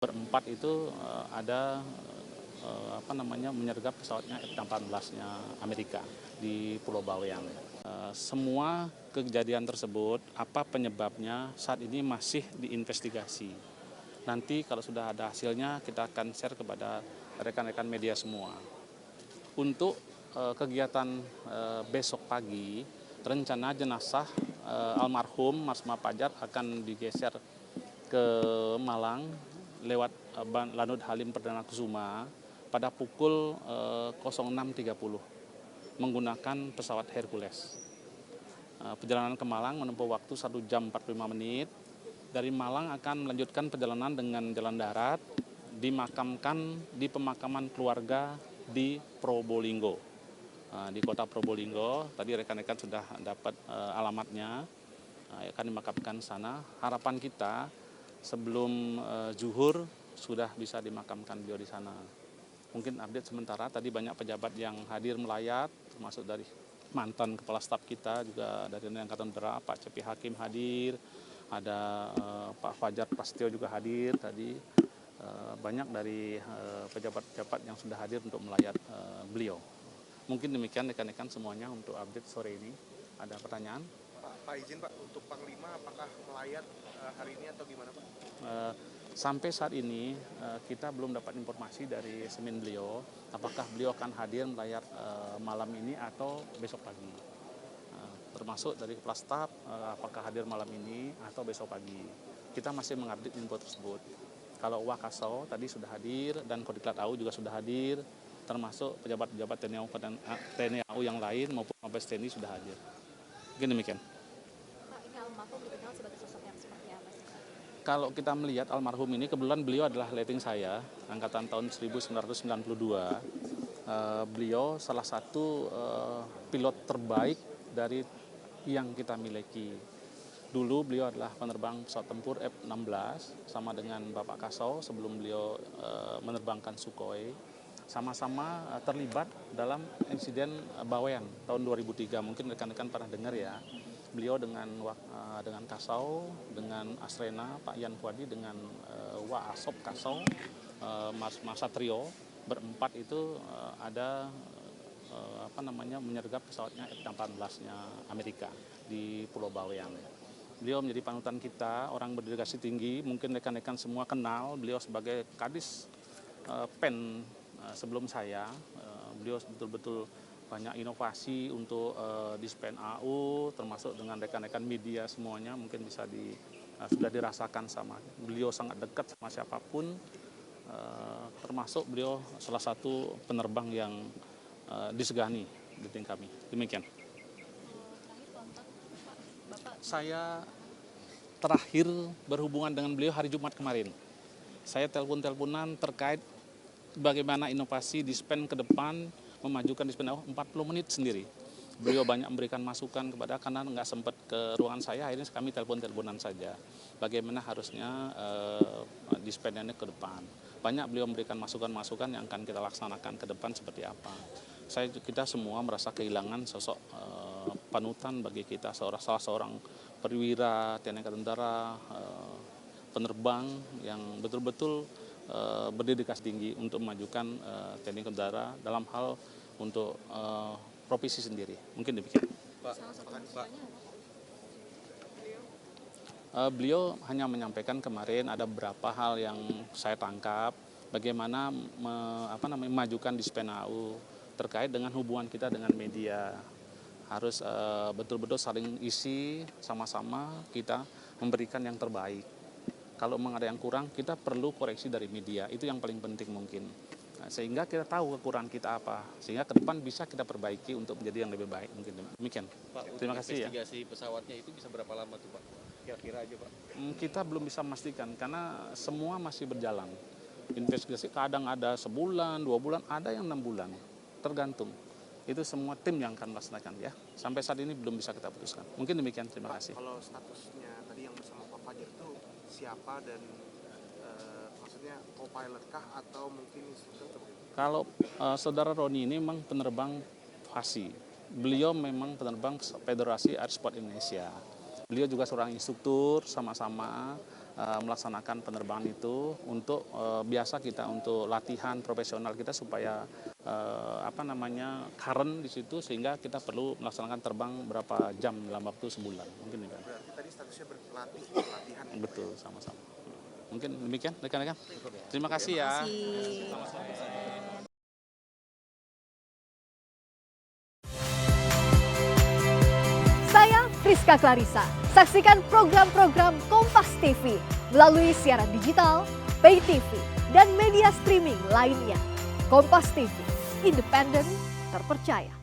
Berempat itu ada menyergap pesawatnya F-18-nya Amerika di Pulau Bawean. Semua kejadian tersebut, apa penyebabnya saat ini masih diinvestigasi. Nanti kalau sudah ada hasilnya kita akan share kepada rekan-rekan media semua. Untuk kegiatan besok pagi, rencana jenazah almarhum Mas Mapajar akan digeser ke Malang lewat Lanut Halim Perdana Kusuma pada pukul 06.30 menggunakan pesawat Hercules. Perjalanan ke Malang menempuh waktu 1 jam 45 menit. Dari Malang akan melanjutkan perjalanan dengan jalan darat, dimakamkan di pemakaman keluarga di Probolinggo. Di kota Probolinggo, tadi rekan-rekan sudah dapat alamatnya, akan dimakamkan sana. Harapan kita sebelum zuhur sudah bisa dimakamkan beliau di sana. Mungkin update sementara, tadi banyak pejabat yang hadir melayat, termasuk dari mantan kepala staf kita, juga dari Angkatan Udara, Pak Cepi Hakim hadir, ada Pak Fajar Prasetyo juga hadir tadi. Banyak dari pejabat-pejabat yang sudah hadir untuk melayat beliau. Mungkin demikian rekan-rekan semuanya untuk update sore ini. Ada pertanyaan? Pak izin Pak, untuk Panglima apakah melayat hari ini atau gimana Pak? Sampai saat ini kita belum dapat informasi dari Semin beliau, apakah beliau akan hadir melayat malam ini atau besok pagi. Termasuk dari kepala staf, apakah hadir malam ini atau besok pagi. Kita masih mengupdate info tersebut. Kalau Wakasau tadi sudah hadir dan Kodiklat AU juga sudah hadir, termasuk pejabat-pejabat TNI AU yang lain maupun Mabes TNI sudah hadir. Mungkin demikian. Pak, ini almarhum dikenal sebagai sosok yang seperti apa sih? Kalau kita melihat almarhum ini, kebetulan beliau adalah letting saya, angkatan tahun 1992. Beliau salah satu pilot terbaik dari yang kita miliki. Dulu beliau adalah penerbang pesawat tempur F-16 sama dengan Bapak Kasau sebelum beliau menerbangkan Sukhoi. Sama-sama terlibat dalam insiden Bawean tahun 2003. Mungkin rekan-rekan pernah dengar ya. Beliau dengan Kasau, dengan Asrena, Pak Yan Fuadi, dengan Wa Asop Kasau, Mas Satrio, berempat itu ada menyergap pesawatnya F-18-nya Amerika di Pulau Bawean. Beliau menjadi panutan kita, orang berdedikasi tinggi. Mungkin rekan-rekan semua kenal beliau sebagai Kadis Pen sebelum saya. Beliau betul-betul banyak inovasi untuk Dispen AU, termasuk dengan rekan-rekan media semuanya. Mungkin bisa sudah dirasakan sama beliau, sangat dekat sama siapapun. Termasuk beliau salah satu penerbang yang disegani di tim kami. Demikian. Saya terakhir berhubungan dengan beliau hari Jumat kemarin. Saya teleponan terkait bagaimana inovasi Dispen ke depan, memajukan Dispen 40 menit sendiri. Beliau banyak memberikan masukan kepada, karena nggak sempat ke ruangan saya, akhirnya kami teleponan saja. Bagaimana harusnya Dispen ini ke depan. Banyak beliau memberikan masukan-masukan yang akan kita laksanakan ke depan seperti apa. Kita semua merasa kehilangan sosok panutan bagi kita, salah seorang perwira TNI Angkatan Udara, penerbang yang betul-betul berdedikasi tinggi untuk memajukan TNI Angkatan Udara dalam hal untuk profesi sendiri. Mungkin demikian. Beliau hanya menyampaikan kemarin ada beberapa hal yang saya tangkap, bagaimana memajukan Dispen AU terkait dengan hubungan kita dengan media. Harus betul-betul saling isi, sama-sama kita memberikan yang terbaik. Kalau memang ada yang kurang, kita perlu koreksi dari media, itu yang paling penting mungkin. Sehingga kita tahu kekurangan kita apa, sehingga ke depan bisa kita perbaiki untuk menjadi yang lebih baik. Mungkin demikian. Pak, terima kasih ya. Investigasi pesawatnya itu bisa berapa lama tuh Pak? Kira-kira aja Pak. Kita belum bisa memastikan karena semua masih berjalan. Investigasi kadang ada sebulan, 2 bulan, ada yang 6 bulan, tergantung. Itu semua tim yang akan melaksanakan ya. Sampai saat ini belum bisa kita putuskan. Mungkin demikian, terima kasih. Kalau statusnya tadi yang bersama Pak Fajar itu siapa, dan maksudnya co-pilot kah atau mungkin instruktur? Kalau saudara Roni ini memang penerbang FASI. Beliau memang penerbang Federasi Air Sport Indonesia. Beliau juga seorang instruktur, sama-sama melaksanakan penerbangan itu untuk biasa kita untuk latihan profesional kita supaya current di situ, sehingga kita perlu melaksanakan terbang berapa jam dalam waktu sebulan mungkin ya. Berarti tadi statusnya berlatih, latihan. Betul, sama-sama. Mungkin demikian rekan-rekan. Terima kasih ya. Saya Friska Clarissa. Saksikan program-program Kompas TV melalui siaran digital, pay TV, dan media streaming lainnya. Kompas TV, independen, terpercaya.